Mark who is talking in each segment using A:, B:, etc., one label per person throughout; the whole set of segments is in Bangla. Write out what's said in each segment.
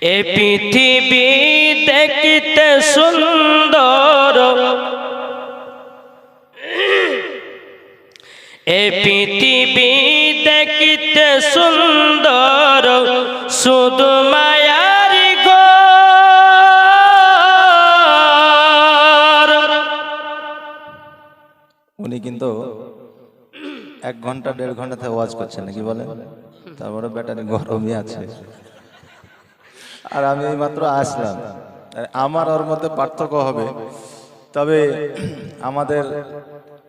A: এ পৃথিবী দেখতে সুন্দর, এ পৃথিবী দেখতে সুন্দর, শুধু মায়ার ঘর।
B: উনি কিন্তু 1 ঘন্টা 1.5 ঘন্টা থেকে ওয়াজ করছেন নাকি বলেন, তারপরে ব্যাটারি গরমই আছে। আর আমি এই মাত্র আসলাম, আমার ওর মধ্যে পার্থক্য হবে। তবে আমাদের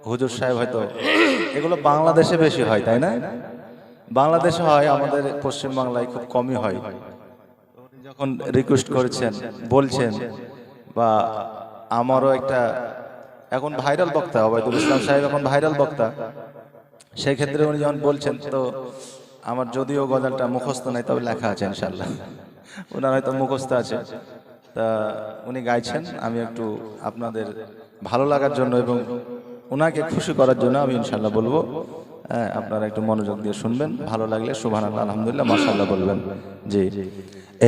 B: হুজুর সাহেব হয়তো এগুলো বাংলাদেশে বেশি হয়, তাই না? বাংলাদেশে হয়, আমাদের পশ্চিমবাংলায় খুব কমই হয়। যখন রিকোয়েস্ট করেছেন, বলছেন, বা আমারও একটা এখন ভাইরাল বক্তা ওবায়দুল ইসলাম সাহেব এখন ভাইরাল বক্তা, সেই ক্ষেত্রে উনি যখন বলছেন, তো আমার যদিও গজলটা মুখস্থ নাই, তবে লেখা আছে ইনশাল্লাহ, ওনার হয়তো মুখস্থ আছে। তা উনি গাইছেন, আমি একটু আপনাদের ভালো লাগার জন্য এবং ওনাকে খুশি করার জন্য আমি ইনশাল্লাহ বলবো। হ্যাঁ, আপনারা একটু মনোযোগ দিয়ে শুনবেন, ভালো লাগলে সুবহানাল্লাহ, আলহামদুলিল্লাহ, মাশাআল্লাহ বলবেন। জি,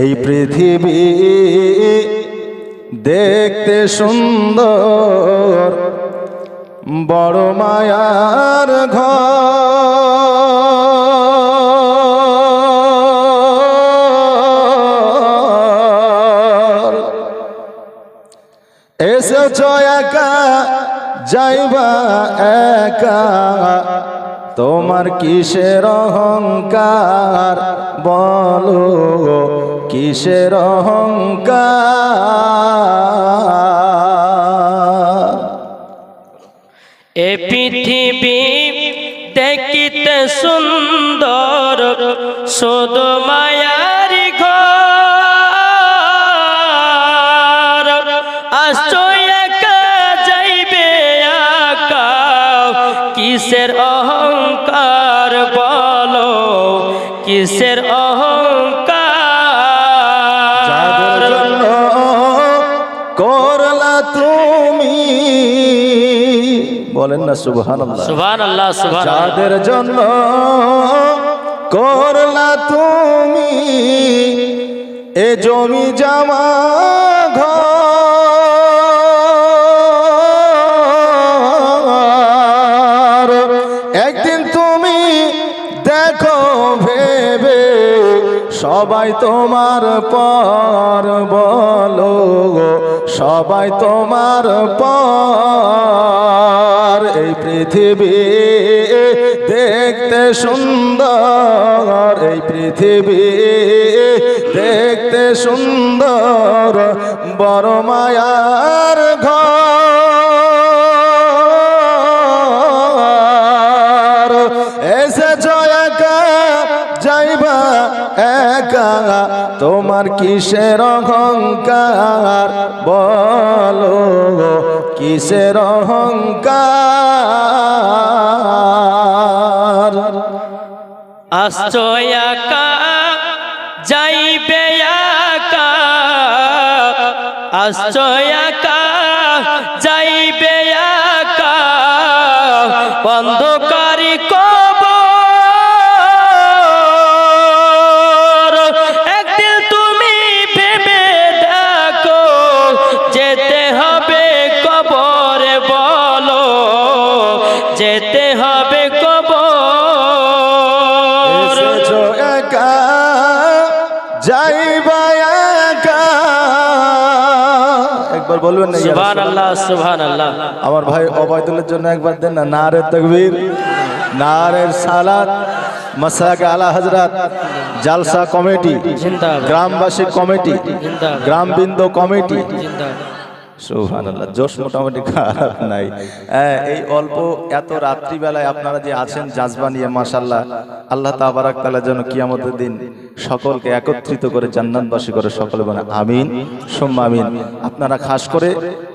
B: এই পৃথিবী দেখতে সুন্দর, বড় মায়ার ঘর। এসেছ একা, যাইবা একা, তোমার কিসের অহংকার, বলো কিসের অহংকার।
A: এ পৃথিবী দেখতে সুন্দর, শুধু মায়ার ঘর। আসছো একা, যাইবে একা, কিসের অহংকার, বলো কিসের অহংকার।
B: যাদের জন্য করলা তুমি, বলেন না সুবহানাল্লাহ,
A: সুবহানাল্লাহ, সুবহানাল্লাহ।
B: যাদের জন্য করলা তুমি এ জমি জমা ঘর, একদিন তুমি দেখো ভেবে সবাই তোমার পর, বলো সবাই তোমার পর। এই পৃথিবী দেখতে সুন্দর, এই পৃথিবী দেখতে সুন্দর, বড় মায়ার ঘর। এসেছ একা, যাইবা একা, তোমার কিসের অহংকার, বলো কিসের অহংকার।
A: আসছো একা, যাইবে একা, আসছো একা, যাইবে একা, অন্ধকারী কবর। একদিন তুমি ভেবে দেখো, যেতে হবে কবরে, বলো যেতে হবে কবর।
B: এসেছো একা, যাইবা একা, একবার বলবেন না
A: সুবহানাল্লাহ, সুবহানাল্লাহ।
B: আমার ভাই ওবায়দুলের জন্য একবার দেন না, নারে তাকবীর, নারে সালাত। মাসাকে আলা হযরত জালসা কমিটি, গ্রামবাসী কমিটি, গ্রামবৃন্দ কমিটি, সুবহানাল্লাহ, জোশ মোটামুটি খারাপ নাই। এই অল্প এত রাত্রিবেলায় আপনারা যে আছেন জাজবা নিয়ে, মাশাআল্লাহ, আল্লাহ তাবারাক তাআলা যেন কিয়ামতের দিন সকলকে একত্রিত করে জান্নাতবাসী করে, সকলে বলে আমিন সুম্মা আমিন। আপনারা খাস করে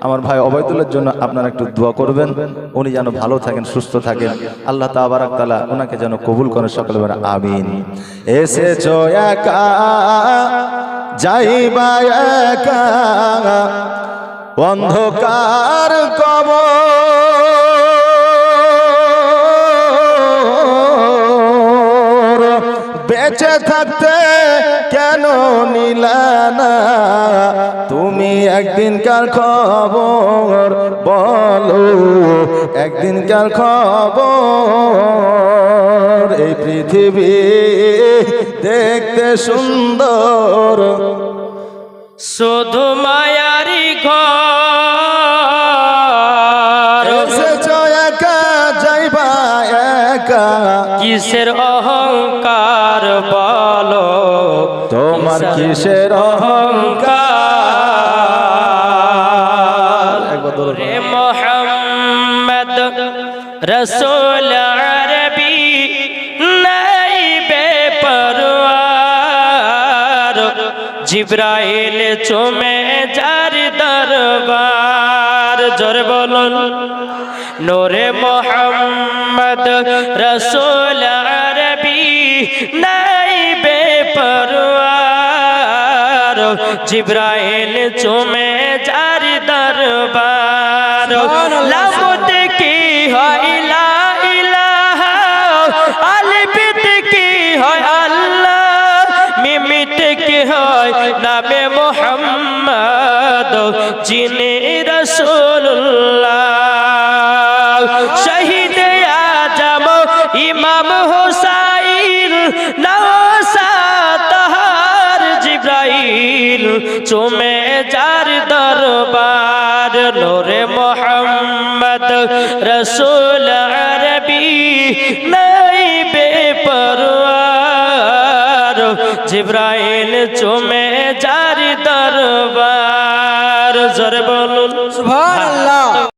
B: আমার ভাই ওবায়দুলের জন্য আপনারা একটু দোয়া করবেন, উনি যেন ভালো থাকেন, সুস্থ থাকেন, আল্লাহ তাবারাক তাআলা ওনাকে যেন কবুল করেন, সকলে বলে আমিন। এসেছো একা, যাইবা একা, অন্ধকার কবর। বেঁচে থাকতে কেন কেন নিলানা তুমি একদিনকার খবর বলো একদিনকার খবর এই পৃথিবী দেখতে সুন্দর
A: শুধু মায়ারি ঘর
B: এসেছো একা যাইবা একা
A: কিসের অহংকার বলো
B: তোমার কিসের অহংকার একবার ধরো
A: রে মোহাম্মদ রসূল আরবি নাই বেপরওয়ার জিব্রাইল চুমে যার দরবার জোর বলুন নূরে মোহাম্মদ রসূল আরবি নাই বেপরওয়ার জিব্রাইল চুমে যার দরবার লামত কি হয় লা ইলাহা আলিফত কি হয় আল্লাহ মিমিত কি হয় নামে মোহাম্মদ যিনি রাসূলুল্লাহ শহীদ আজম ইমাম হুসাইন নওসা তাহার জিব্রাইল চুমে যার দরবার নূরে মোহাম্মদ রসূল আরবি নাই বেপরওয়ার জিব্রাইল চুমে যার দরবার জোরে বলুন
C: সুবহানাল্লাহ।